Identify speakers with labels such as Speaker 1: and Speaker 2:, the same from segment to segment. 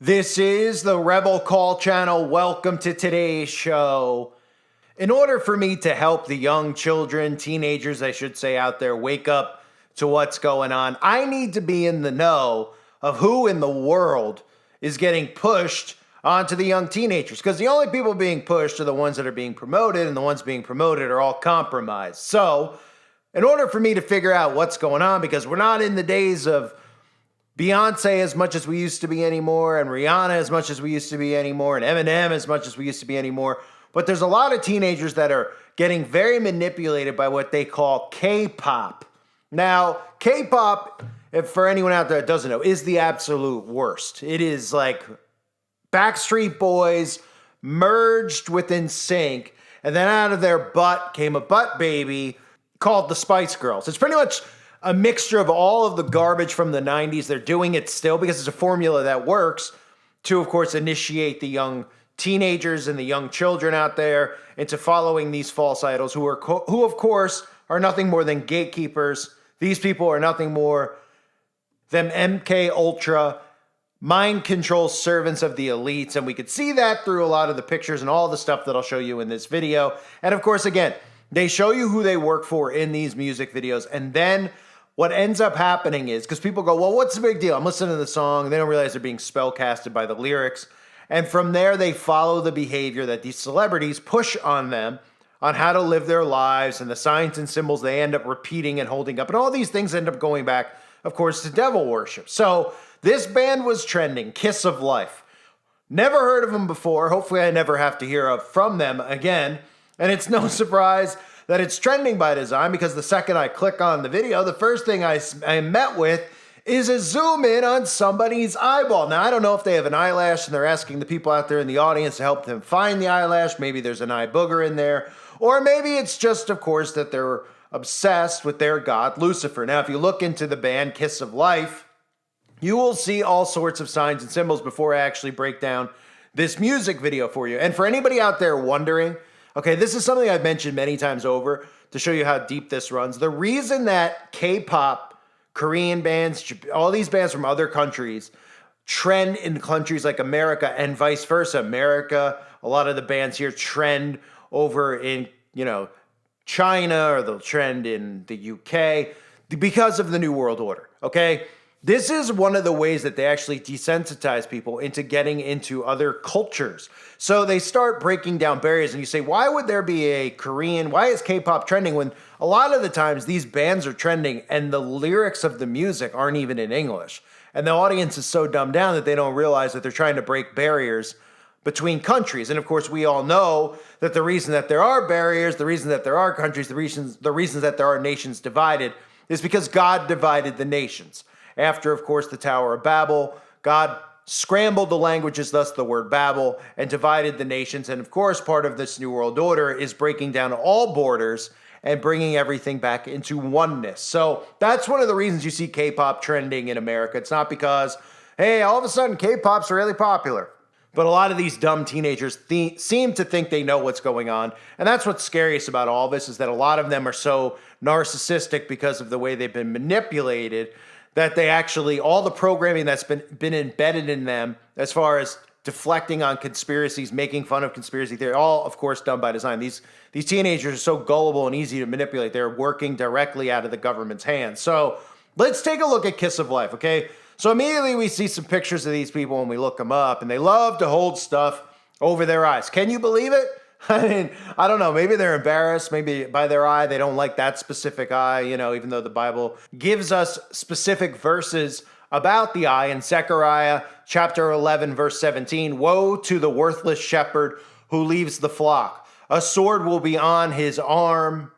Speaker 1: This is the Rebel Call channel. Welcome to today's show. In order for me to help the young children, teenagers, I should say, out there wake up to what's going on, I need to be in the know of who in the world is getting pushed onto the young teenagers. Because the only people being pushed are the ones that are being promoted, and the ones being promoted are all compromised. So, in order for me to figure out what's going on, because we're not in the days of Beyonce as much as we used to be anymore, and Rihanna as much as we used to be anymore, and Eminem as much as we used to be anymore. But there's a lot of teenagers that are getting very manipulated by what they call K-pop. Now, K-pop, if for anyone out there that doesn't know, is the absolute worst. It is like Backstreet Boys merged with NSYNC, and then out of their butt came a butt baby called the Spice Girls. It's pretty much a mixture of all of the garbage from the 90s. They're doing it still because it's a formula that works to, of course, initiate the young teenagers and the young children out there into following these false idols who, of course, are nothing more than gatekeepers. These people are nothing more than MK Ultra mind control servants of the elites. And we could see that through a lot of the pictures and all the stuff that I'll show you in this video. And of course, again, they show you who they work for in these music videos. And then what ends up happening is, because people go, well, what's the big deal? I'm listening to the song, and they don't realize they're being spellcasted by the lyrics. And from there, they follow the behavior that these celebrities push on them on how to live their lives and the signs and symbols they end up repeating and holding up. And all these things end up going back, of course, to devil worship. So this band was trending, Kiss of Life. Never heard of them before. Hopefully I never have to hear from them again. And it's no surprise that it's trending by design, because the second I click on the video, the first thing I met with is a zoom in on somebody's eyeball. Now, I don't know if they have an eyelash and they're asking the people out there in the audience to help them find the eyelash. Maybe there's an eye booger in there. Or maybe it's just, of course, that they're obsessed with their god, Lucifer. Now, if you look into the band Kiss of Life, you will see all sorts of signs and symbols before I actually break down this music video for you. And for anybody out there wondering, okay, this is something I've mentioned many times over to show you how deep this runs. The reason that K-pop, Korean bands, all these bands from other countries trend in countries like America and vice versa. America, a lot of the bands here trend over in, China, or they'll trend in the UK because of the New World Order, okay? This is one of the ways that they actually desensitize people into getting into other cultures. So they start breaking down barriers, and you say, why would there be a Korean, why is K-pop trending when a lot of the times these bands are trending and the lyrics of the music aren't even in English? And the audience is so dumbed down that they don't realize that they're trying to break barriers between countries. And of course, we all know that the reason that there are barriers, the reason that there are countries, the reasons that there are nations divided is because God divided the nations. After, of course, the Tower of Babel, God scrambled the languages, thus the word Babel, and divided the nations. And of course, part of this New World Order is breaking down all borders and bringing everything back into oneness. So that's one of the reasons you see K-pop trending in America. It's not because, hey, all of a sudden K-pop's really popular. But a lot of these dumb teenagers seem to think they know what's going on. And that's what's scariest about all this, is that a lot of them are so narcissistic because of the way they've been manipulated that they actually, all the programming that's been embedded in them as far as deflecting on conspiracies, making fun of conspiracy theory, all, of course, done by design. These teenagers are so gullible and easy to manipulate. They're working directly out of the government's hands. So let's take a look at Kiss of Life, okay? So immediately we see some pictures of these people and we look them up, and they love to hold stuff over their eyes. Can you believe it? I mean, I don't know. Maybe they're embarrassed. Maybe by their eye, they don't like that specific eye, even though the Bible gives us specific verses about the eye. In Zechariah chapter 11, verse 17, woe to the worthless shepherd who leaves the flock. A sword will be on his arm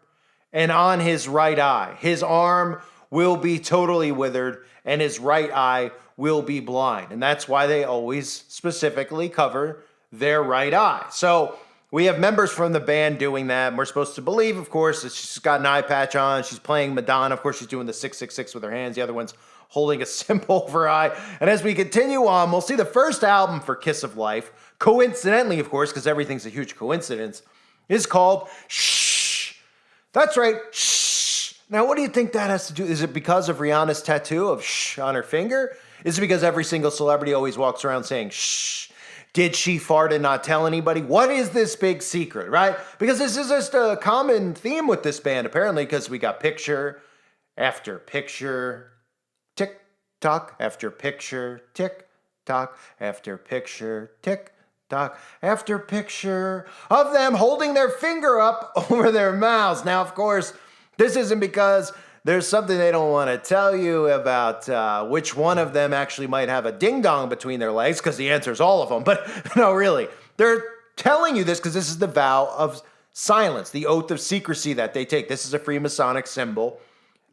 Speaker 1: and on his right eye. His arm will be totally withered, and his right eye will be blind. And that's why they always specifically cover their right eye. So we have members from the band doing that, and we're supposed to believe, of course, that she's got an eye patch on. She's playing Madonna. Of course, she's doing the 666 with her hands. The other one's holding a symbol over her eye. And as we continue on, we'll see the first album for Kiss of Life, coincidentally, of course, because everything's a huge coincidence, is called Shh. That's right, Shh. Now, what do you think that has to do? Is it because of Rihanna's tattoo of Shh on her finger? Is it because every single celebrity always walks around saying, shh, did she fart and not tell anybody? What is this big secret, right? Because this is just a common theme with this band, apparently, because we got picture after picture, tick tock after picture, tick tock after picture, tick tock after picture of them holding their finger up over their mouths. Now, of course, this isn't because there's something they don't want to tell you about which one of them actually might have a ding-dong between their legs, because the answer is all of them. But no, really, they're telling you this because this is the vow of silence, the oath of secrecy that they take. This is a Freemasonic symbol,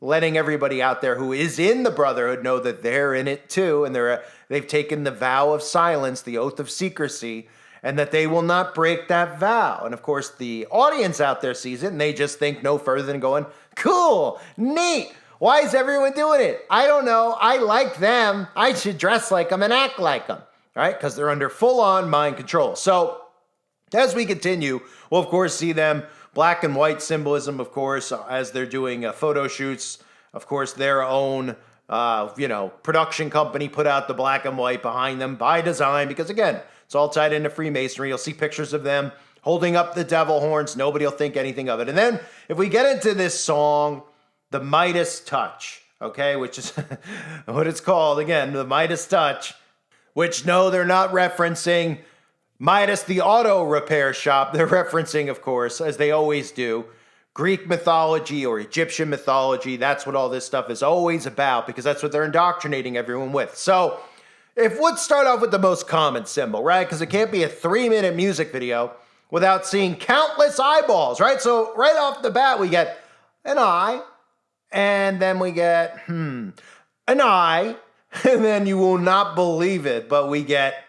Speaker 1: letting everybody out there who is in the Brotherhood know that they're in it too, and they've taken the vow of silence, the oath of secrecy, and that they will not break that vow. And of course, the audience out there sees it, and they just think no further than going, cool, neat. Why is everyone doing it? I don't know. I like them. I should dress like them and act like them, right? Because they're under full-on mind control. So as we continue, we'll, of course, see them black and white symbolism, of course, as they're doing photo shoots. Of course, their own, production company put out the black and white behind them by design because, again, it's all tied into Freemasonry. You'll see pictures of them holding up the devil horns. Nobody will think anything of it. And then if we get into this song, the Midas Touch, okay, which is what it's called, again, the Midas Touch, which, no, they're not referencing Midas, the auto repair shop. They're referencing, of course, as they always do, Greek mythology or Egyptian mythology. That's what all this stuff is always about because that's what they're indoctrinating everyone with. So let's start off with the most common symbol, right? Because it can't be a 3-minute music video without seeing countless eyeballs, right? So right off the bat, we get an eye, and then we get, an eye, and then you will not believe it, but we get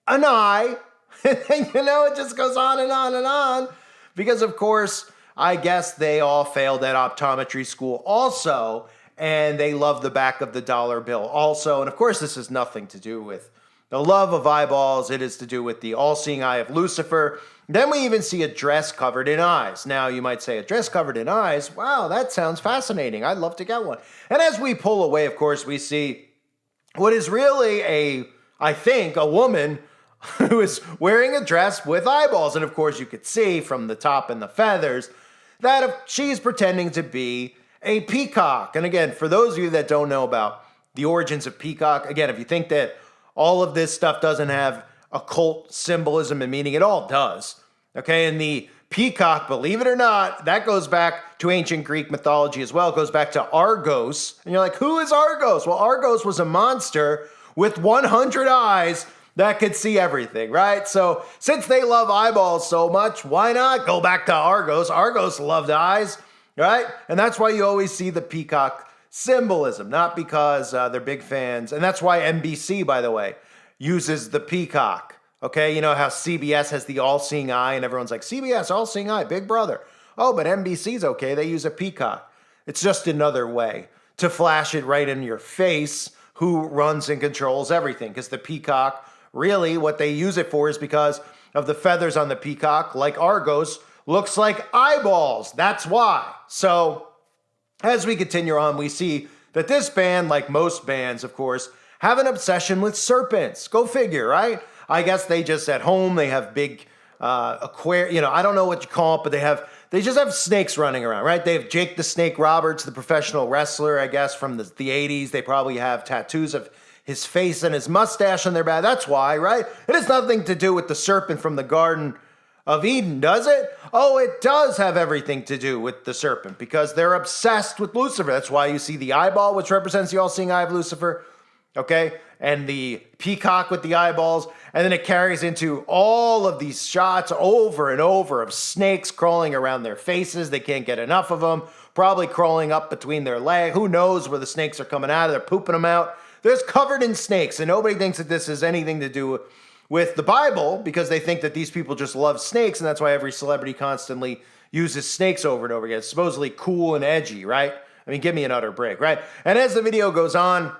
Speaker 1: an eye, and then, it just goes on and on and on, because of course, I guess they all failed at optometry school also, and they love the back of the dollar bill also, and of course, this has nothing to do with the love of eyeballs. It is to do with the all-seeing eye of Lucifer. Then we even see a dress covered in eyes. Now, you might say, a dress covered in eyes? Wow, that sounds fascinating. I'd love to get one. And as we pull away, of course, we see what is really I think, a woman who is wearing a dress with eyeballs. And of course, you could see from the top and the feathers that she's pretending to be a peacock. And again, for those of you that don't know about the origins of peacock, again, if you think that all of this stuff doesn't have occult symbolism and meaning, it all does. Okay, and the peacock, believe it or not, that goes back to ancient Greek mythology as well. It goes back to Argos. And you're like, who is Argos? Well, Argos was a monster with 100 eyes that could see everything, right? So since they love eyeballs so much, why not go back to Argos? Argos loved eyes, right? And that's why you always see the peacock symbolism, not because they're big fans. And that's why NBC, by the way, uses the peacock. Okay, you know how CBS has the all-seeing eye and everyone's like, CBS, all-seeing eye, Big Brother. Oh, but NBC's okay, they use a peacock. It's just another way to flash it right in your face who runs and controls everything. Because the peacock, really what they use it for is because of the feathers on the peacock, like Argos, looks like eyeballs. That's why. So as we continue on, we see that this band, like most bands, of course, have an obsession with serpents. Go figure, right? I guess they just at home, they have big aquarium, I don't know what you call it, but they just have snakes running around, right? They have Jake the Snake Roberts, the professional wrestler, I guess, from the 80s. They probably have tattoos of his face and his mustache on their back. That's why, right? It has nothing to do with the serpent from the Garden of Eden, does it? Oh, it does have everything to do with the serpent because they're obsessed with Lucifer. That's why you see the eyeball, which represents the all-seeing eye of Lucifer, okay? And the peacock with the eyeballs. And then it carries into all of these shots over and over of snakes crawling around their faces. They can't get enough of them. Probably crawling up between their legs. Who knows where the snakes are coming out of? They're pooping them out. They're just covered in snakes. And nobody thinks that this has anything to do with the Bible because they think that these people just love snakes. And that's why every celebrity constantly uses snakes over and over again. It's supposedly cool and edgy, right? I mean, give me an utter break, right? And as the video goes on,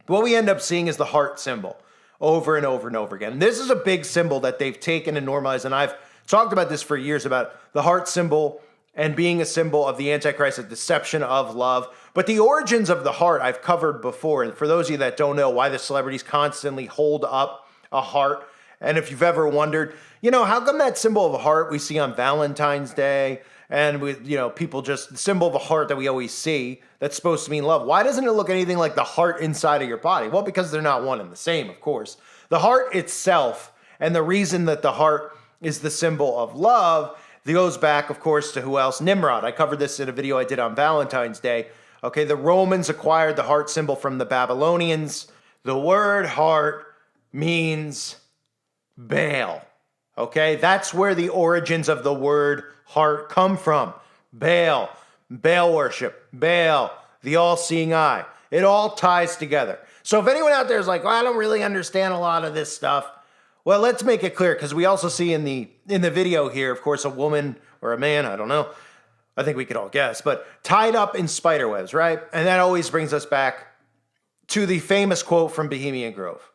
Speaker 1: what we end up seeing is the heart symbol over and over and over again. And this is a big symbol that they've taken and normalized. And I've talked about this for years about the heart symbol and being a symbol of the Antichrist, a deception of love. But the origins of the heart I've covered before. And for those of you that don't know why the celebrities constantly hold up a heart, and if you've ever wondered, how come that symbol of a heart we see on Valentine's Day, and with, people just, the symbol of a heart that we always see that's supposed to mean love, why doesn't it look anything like the heart inside of your body? Well, because they're not one and the same, of course. The heart itself, and the reason that the heart is the symbol of love, it goes back, of course, to who else? Nimrod. I covered this in a video I did on Valentine's Day. Okay, the Romans acquired the heart symbol from the Babylonians. The word heart means Baal. Okay, that's where the origins of the word heart come from. Baal, Baal worship, Baal, the all-seeing eye. It all ties together. So if anyone out there is like, I don't really understand a lot of this stuff, well, let's make it clear, because we also see in the video here, of course, a woman or a man, I don't know, I think we could all guess, but tied up in spider webs, right? And that always brings us back to the famous quote from Bohemian Grove.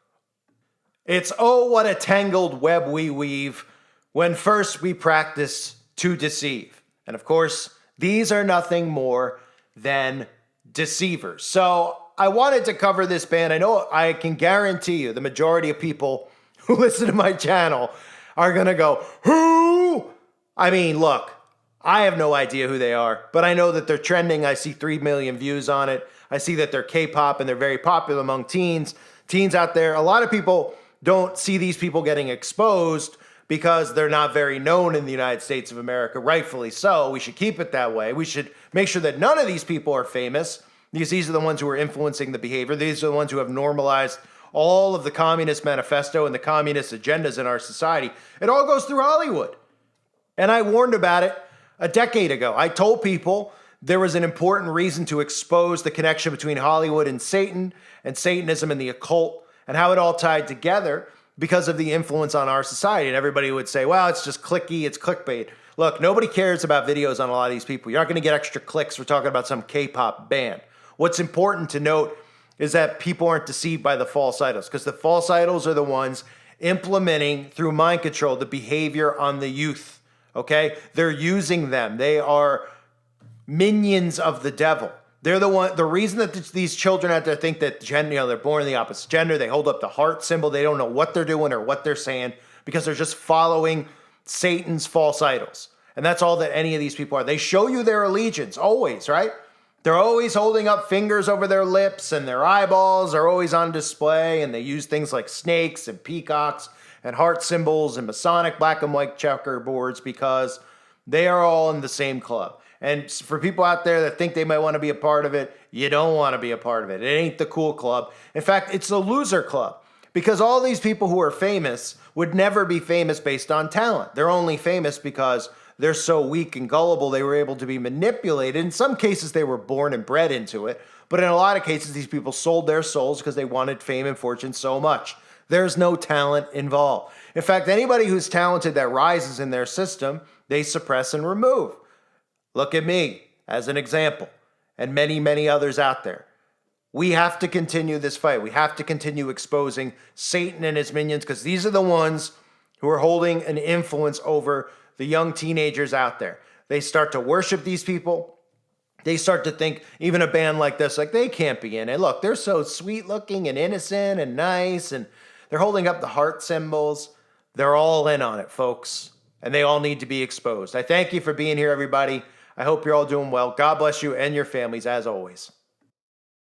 Speaker 1: It's, oh, what a tangled web we weave when first we practice to deceive. And of course, these are nothing more than deceivers. So I wanted to cover this band. I know I can guarantee you the majority of people who listen to my channel are going to go, who? I mean, look, I have no idea who they are, but I know that they're trending. I see 3 million views on it. I see that they're K-pop and they're very popular among teens. Teens out there, a lot of people don't see these people getting exposed because they're not very known in the United States of America, rightfully so. We should keep it that way. We should make sure that none of these people are famous, because these are the ones who are influencing the behavior. These are the ones who have normalized all of the Communist Manifesto and the communist agendas in our society. It all goes through Hollywood. And I warned about it a decade ago. I told people there was an important reason to expose the connection between Hollywood and Satanism and the occult, and how it all tied together because of the influence on our society. And everybody would say, well, it's just clicky, it's clickbait. Look, nobody cares about videos on a lot of these people. You're not going to get extra clicks for talking about some K-pop band. What's important to note is that people aren't deceived by the false idols, because the false idols are the ones implementing through mind control the behavior on the youth. Okay? They're using them. They are minions of the devil. They're the reason that these children out there think that they're born in the opposite gender. They hold up the heart symbol. They don't know what they're doing or what they're saying, because they're just following Satan's false idols. And that's all that any of these people are. They show you their allegiance always, right? They're always holding up fingers over their lips, and their eyeballs are always on display. And they use things like snakes and peacocks and heart symbols and Masonic black and white checkerboards, because they are all in the same club. And for people out there that think they might want to be a part of it, you don't want to be a part of it. It ain't the cool club. In fact, it's the loser club, because all these people who are famous would never be famous based on talent. They're only famous because they're so weak and gullible they were able to be manipulated. In some cases, they were born and bred into it. But in a lot of cases, these people sold their souls because they wanted fame and fortune so much. There's no talent involved. In fact, anybody who's talented that rises in their system, they suppress and remove. Look at me as an example, and many, many others out there. We have to continue this fight. We have to continue exposing Satan and his minions, because these are the ones who are holding an influence over the young teenagers out there. They start to worship these people. They start to think even a band like this, like, they can't be in it. Look, they're so sweet looking and innocent and nice, and they're holding up the heart symbols. They're all in on it, folks, and they all need to be exposed. I thank you for being here, everybody. I hope you're all doing well. God bless you and your families, as always.